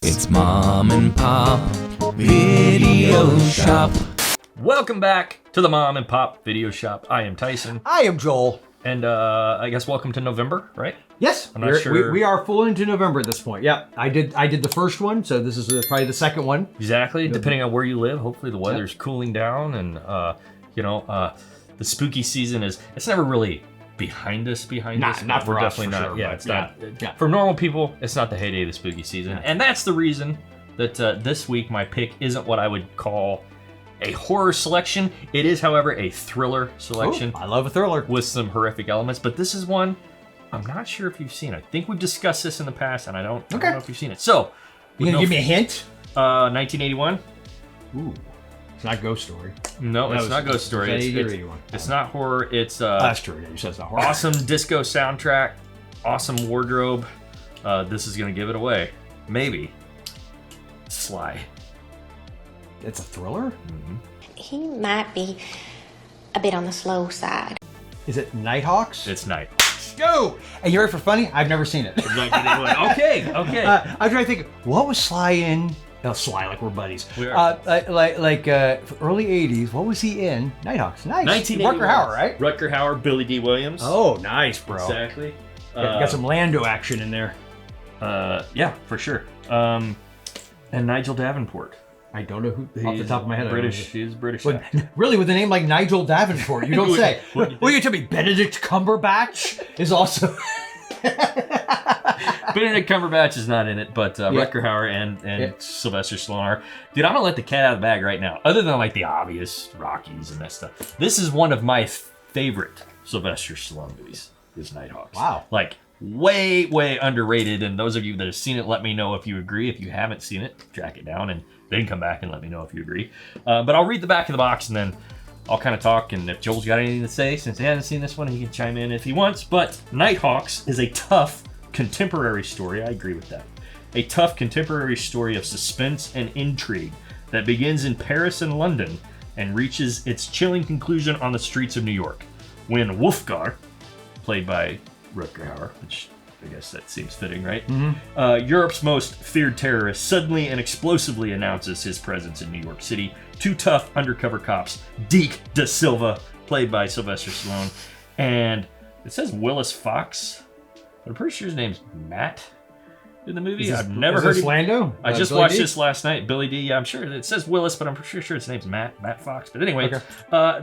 It's Mom and Pop Video Shop. Welcome back to the Mom and Pop Video Shop. I am Tyson. I am Joel. And I guess welcome to November, right? Yes, I'm not sure. We are full into November at this point. Yeah, I did the first one, so this is probably the second one. Exactly. Depending on where you live, hopefully the weather's cooling down, and the spooky season it's never really behind us. Not for us, definitely for not. sure, Yeah, but it's not. For normal people, it's not the heyday of the spooky season, and that's the reason that this week my pick isn't what I would call a horror selection. It is, however, a thriller selection. Ooh, I love a thriller with some horrific elements, but this is one I'm not sure if you've seen. I think we've discussed this in the past, and I don't know if you've seen it. So, you gonna give me a hint? 1981. Ooh, it's not Ghost Story. No, it's not Ghost Story. It's not horror. It's that's true. You said it's not horror. Awesome disco soundtrack, awesome wardrobe. This is gonna give it away. Maybe. Sly. It's a thriller? Mm-hmm. He might be a bit on the slow side. Is it Nighthawks? It's Night. Go! And you're ready for funny? I've never seen it. Okay. I'm trying to think, what was Sly in? No, Sly, like we're buddies. We are. Early 80s, what was he in? Nighthawks. Nice. 1981. Rutger Hauer, right? Rutger Hauer, Billy Dee Williams. Oh, nice, bro. Exactly. Got some Lando action in there. Yeah, for sure. And Nigel Davenport. I don't know who, off the top of my head. British. He's British. Really, with a name like Nigel Davenport, you don't say. What are you telling me? Benedict Cumberbatch is also. Benedict Cumberbatch is not in it, but Rutger Hauer and Sylvester Stallone are. Dude, I'm gonna let the cat out of the bag right now. Other than like the obvious Rockies and that stuff, this is one of my favorite Sylvester Stallone movies. Is Nighthawks. Wow. Like way underrated. And those of you that have seen it, let me know if you agree. If you haven't seen it, track it down and then come back and let me know if you agree. But I'll read the back of the box and then I'll kind of talk. And if Joel's got anything to say, since he hasn't seen this one, he can chime in if he wants. But Nighthawks is a tough contemporary story. I agree with that. A tough contemporary story of suspense and intrigue that begins in Paris and London and reaches its chilling conclusion on the streets of New York when Wolfgar, played by Rutger Hauer, which I guess that seems fitting, right? Mm-hmm. Europe's most feared terrorist suddenly and explosively announces his presence in New York City. Two tough undercover cops, Deke Da Silva, played by Sylvester Stallone, and it says Willis Fox, but I'm pretty sure his name's Matt in the movie. I've never heard of Lando? I just watched this last night. Billy Dee. Yeah, I'm sure it says Willis, but I'm pretty sure his name's Matt Fox. But anyway,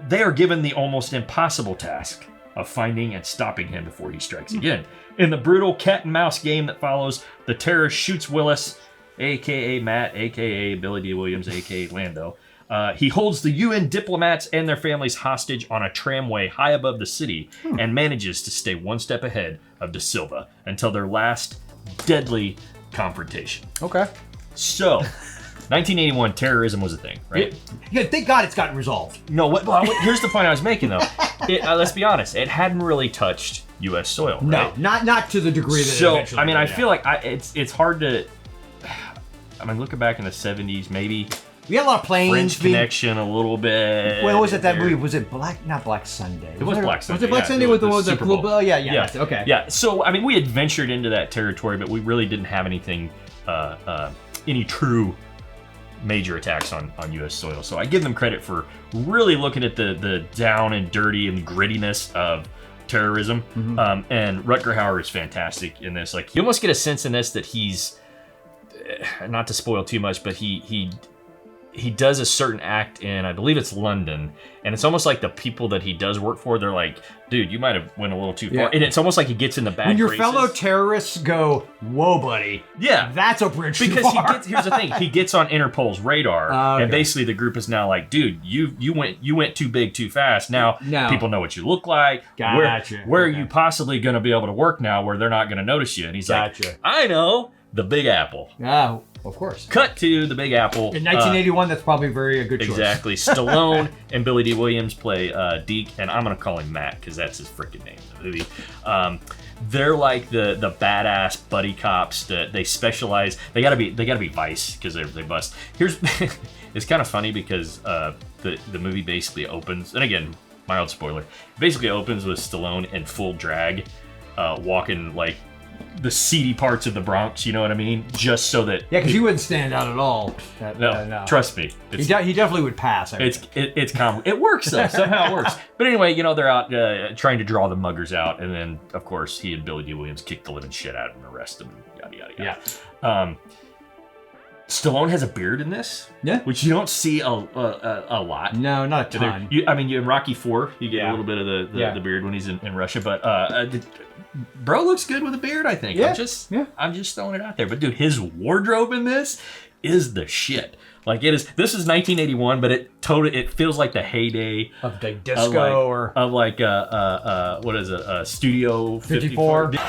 they are given the almost impossible task of finding and stopping him before he strikes again. In the brutal cat and mouse game that follows, the terrorist shoots Willis, aka Matt, aka Billy Dee Williams, aka Lando. He holds the UN diplomats and their families hostage on a tramway high above the city and manages to stay one step ahead of Da Silva until their last deadly confrontation. Okay. So, 1981, terrorism was a thing, right? Yeah, thank God it's gotten resolved. No, here's the point I was making, though. Let's be honest, it hadn't really touched U.S. soil, right? No, not to the degree that it eventually I mean, did, I feel like it's hard to... I mean, looking back in the 70s, maybe... We had a lot of planes. French Connection a little bit. When was it that movie? Was it not Black Sunday? It was Black Sunday. Was it Black Sunday with the one Super Bowl? Oh, yeah. Okay. Yeah, so, I mean, we had ventured into that territory, but we really didn't have anything, any true major attacks on U.S. soil. So I give them credit for really looking at the down and dirty and grittiness of terrorism. Mm-hmm. And Rutger Hauer is fantastic in this. Like, you almost get a sense in this that he's, not to spoil too much, but he does a certain act in, I believe it's London, and it's almost like the people that he does work for, they're like, dude, you might have went a little too far. And it's almost like he gets in the bad When your graces. fellow terrorients go, whoa, buddy. Yeah. That's a bridge too because far. here's the thing, he gets on Interpol's radar, and basically the group is now like, dude, you went too big too fast. Now people know what you look like. Gotcha. Where are you possibly going to be able to work now where they're not going to notice you? And he's like, I know, the Big Apple. Oh, of course. Cut to the Big Apple. In 1981, that's probably a good choice. Exactly. Stallone and Billy Dee Williams play Deke, and I'm going to call him Matt because that's his freaking name in the movie. They're like the badass buddy cops that they specialize. They gotta be vice because they bust. It's kind of funny because the movie basically opens, and again, mild spoiler, basically opens with Stallone in full drag, walking like the seedy parts of the Bronx, you know what I mean? Just so that because he wouldn't stand out at all. no, trust me, he definitely would pass. It's common. It works though. Somehow it works. But anyway, they're out trying to draw the muggers out, and then of course he and Billy Dee Williams kick the living shit out of him, arrest him, yada yada yada. Yeah. Stallone has a beard in this, which you don't see a lot. No, not a ton. In Rocky IV, you get a little bit of the beard when he's in Russia, but bro looks good with a beard, I think. Yeah. I'm just throwing it out there. But dude, his wardrobe in this is the shit. Like it is. This is 1981, but it feels like the heyday of the disco what is it? Studio 54. Disco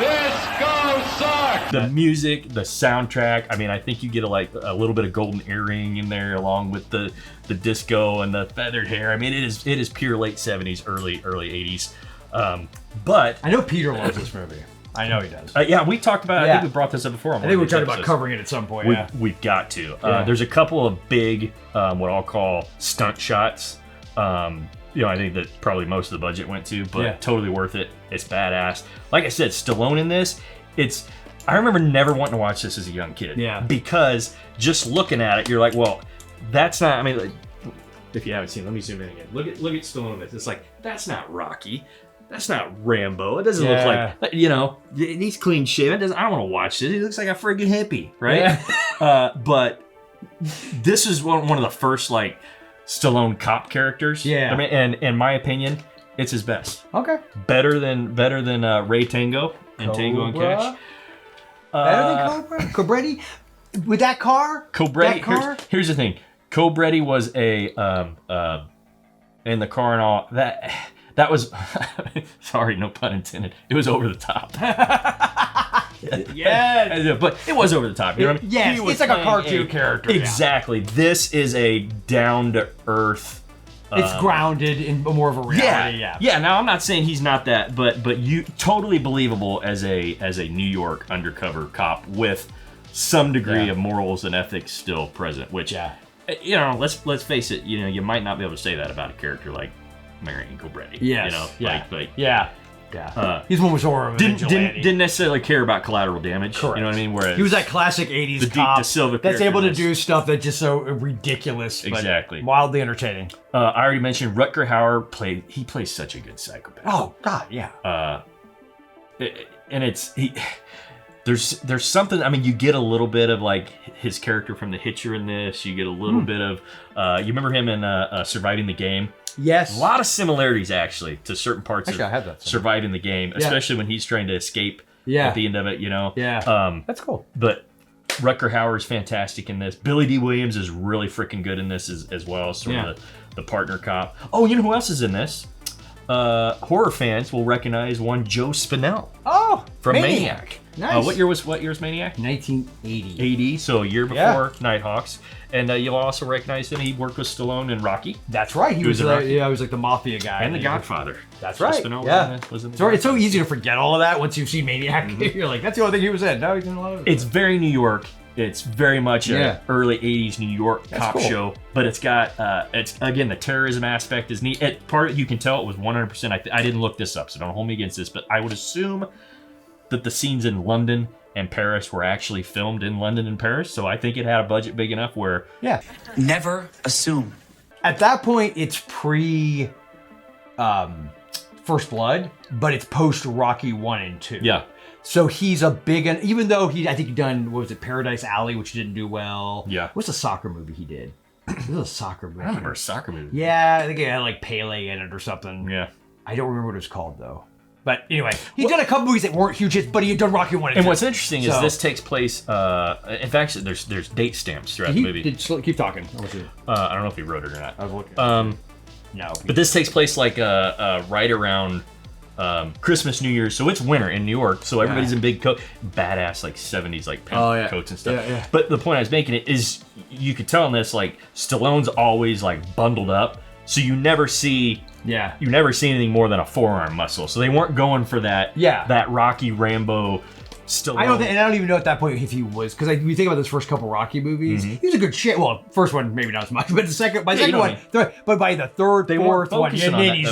sucks. The music, the soundtrack. I mean, I think you get a little bit of golden earring in there, along with the disco and the feathered hair. I mean, it is pure late 70s, early 80s. But I know Peter loves this movie. I know he does. We talked about it. I think we brought this up before. I think we talked about covering it at some point. We've got to. There's a couple of big, what I'll call stunt shots. I think that probably most of the budget went to, but totally worth it. It's badass. Like I said, Stallone in this, I remember never wanting to watch this as a young kid. Yeah. Because just looking at it, you're like, well, that's not, if you haven't seen it, let me zoom in again. Look at Stallone in this. It's like, that's not Rocky. That's not Rambo. It doesn't look like, he's clean shaven. I don't want to watch this. He looks like a friggin' hippie, right? Yeah. But this is one of the first, Stallone cop characters. Yeah. And in my opinion, it's his best. Okay. Better than Ray Tango and Tango and Cash. Better than Cobra? Cobretti? With that car? Cobretti. Here's the thing. Cobretti was in the car and all that was, sorry, no pun intended. It was over the top. Yeah, but it was over the top. You know what I mean? Yes, it's like a cartoon character. Exactly. Yeah. This is a down to earth. It's grounded in more of a reality. Yeah. Now I'm not saying he's not that, but you totally believable as a New York undercover cop with some degree of morals and ethics still present. Which, let's face it. You might not be able to say that about a character like Marion Cobretti. Yes. Yeah. He's one with horror. Didn't necessarily care about collateral damage. Correct. You know what I mean? Whereas he was that classic 80s cop that's able to do stuff that's just so ridiculous. Exactly. But wildly entertaining. I already mentioned Rutger Hauer plays such a good psychopath. Oh God, yeah. And there's something. I mean, you get a little bit of his character from The Hitcher in this. You get a little bit of. You remember him in Surviving the Game? Yes. A lot of similarities actually to certain parts I have that Surviving the Game, especially when he's trying to escape at the end of it. Yeah. That's cool. But Rutger Hauer is fantastic in this. Billy Dee Williams is really freaking good in this as well. Sort of the partner cop. Oh, you know who else is in this? Horror fans will recognize one Joe Spinell. Oh, from Maniac. Nice. What year was Maniac? 1980. 80, so a year before Nighthawks. And you'll also recognize him. He worked with Stallone in Rocky. That's right. He was like the mafia guy. And The Godfather. That's right. Spinell was in Sorry, it's so easy to forget all of that once you've seen Maniac. You're like, that's the only thing he was in. No, he's in a lot of it. It's very New York. It's very much an early 80s New York cop show. But it's got, again, the terrorism aspect is neat. You can tell it was 100%. I didn't look this up, so don't hold me against this. But I would assume that the scenes in London and Paris were actually filmed in London and Paris. So I think it had a budget big enough where... Yeah. Never assume. At that point, it's pre First Blood, but it's post Rocky 1 and 2. Yeah. So he's a big... Even though I think he done, what was it, Paradise Alley, which didn't do well. Yeah. What's the soccer movie he did? It was a soccer movie. I don't remember a soccer movie. Yeah, I think it had Pele in it or something. Yeah. I don't remember what it was called, though. But anyway, he did a couple movies that weren't huge hits, but he had done Rocky 1 and 2. And what's interesting is this takes place, in fact, there's date stamps throughout the movie. Keep talking. I don't know if he wrote it or not. I was looking. No. But this takes place right around Christmas, New Year's, so it's winter in New York, so everybody's in big coat, badass 70s pimp coats and stuff. Yeah. But the point I was making is you could tell in this Stallone's always bundled up, so you never see anything more than a forearm muscle. So they weren't going for that Rocky Rambo Stallone. I don't even know at that point if he was, because we think about those first couple Rocky movies, he was a good shit. Well, first one maybe not as much, but by the third, fourth one, and then he's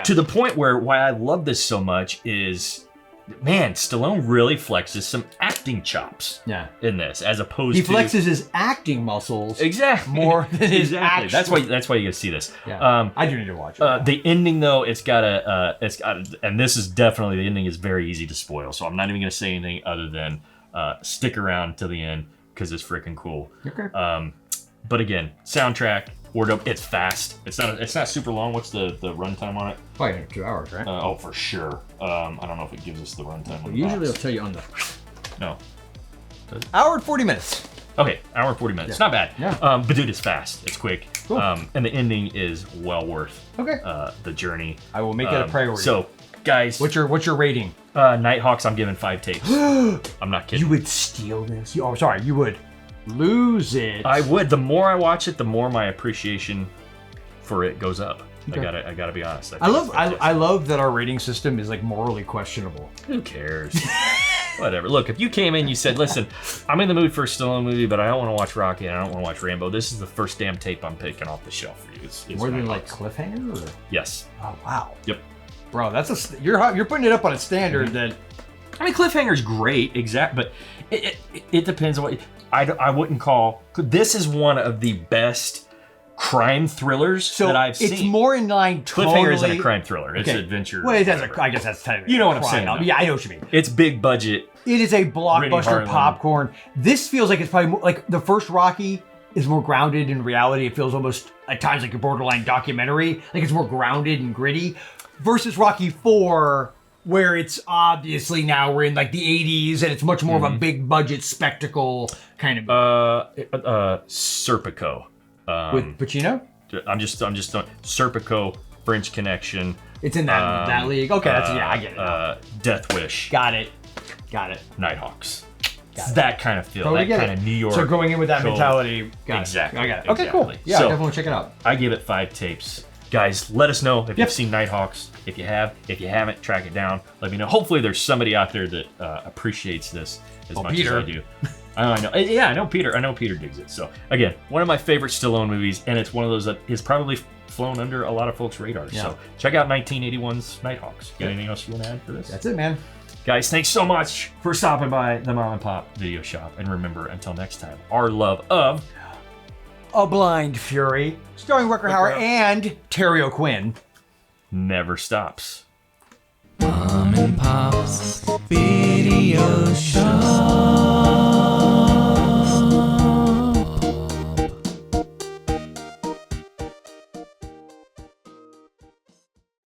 to the point where why I love this so much is man, Stallone really flexes some acting chops. Yeah. In this, as opposed He to flexes his acting muscles exactly more than his exactly. actual. That's why you gotta see this. Yeah. I do need to watch it. The ending though, it's got and this is definitely, the ending is very easy to spoil. So I'm not even gonna say anything other than stick around till the end because it's freaking cool. Okay. But again, soundtrack, word up. It's fast. It's not super long. What's the runtime on it? Probably 2 hours, right? Oh, for sure. I don't know if it gives us the runtime. On the Usually, box. it'll tell you on the No. hour and 40 minutes. Okay, hour and 40 minutes. It's not bad. Yeah. But dude, it's fast. It's quick. Cool. And the ending is well worth Okay. the journey. I will make that a priority. So, guys, what's your rating? Nighthawks, I'm giving 5 tapes. I'm not kidding. You would steal this? You would lose it. I would. The more I watch it, the more my appreciation for it goes up. Okay. I gotta be honest. I love that our rating system is like morally questionable. Who cares? Whatever. Look, if you came in, you said, "Listen, I'm in the mood for a Stallone movie, but I don't want to watch Rocky and I don't want to watch Rambo. This is the first damn tape I'm picking off the shelf for you." It's More than like Nighthawks. cliffhanger? Or? Yes. Oh wow. Yep. Bro, you're putting it up on a standard that. I mean, cliffhanger's great, but it depends on what. I wouldn't call. This is one of the best crime thrillers that I've seen. It's more in line. Cliffhanger isn't a crime thriller. It's Okay. adventure. Well, it has I guess that's technically. You know what I'm crime. saying, though. Yeah, I know what you mean. It's big budget. It is a Rennie blockbuster Harlan. popcorn. This feels like it's probably more, like the first Rocky is more grounded in reality. It feels almost at times like a borderline documentary. Like it's more grounded and gritty. Versus Rocky 4, where it's obviously now we're in like the 80s and it's much more of a big budget spectacle kind of Serpico. with Pacino. I'm just on Serpico, French Connection. It's in that league. Okay, I get it. Death Wish. Got it. Nighthawks. It's that kind of feel. Totally that get kind it. of New York. So going in with that cold. mentality. Exactly. I got it. Okay, cool. Exactly. Yeah, So- I definitely check it out. I give it 5 tapes. Guys, let us know if Yep. you've seen Nighthawks. If you have, if you haven't, track it down. Let me know. Hopefully, there's somebody out there that appreciates this as much Peter. as I do. I know. Yeah, I know Peter. I know Peter digs it. So again, one of my favorite Stallone movies, and it's one of those that is probably flown under a lot of folks' radars. Yeah. So check out 1981's Nighthawks. Got anything else you want to add for this? That's it, man. Guys, thanks so much for stopping by the Mom and Pop Video Shop. And remember, until next time, our love of A Blind Fury, starring Rutger Hauer and Terry O'Quinn. never stops.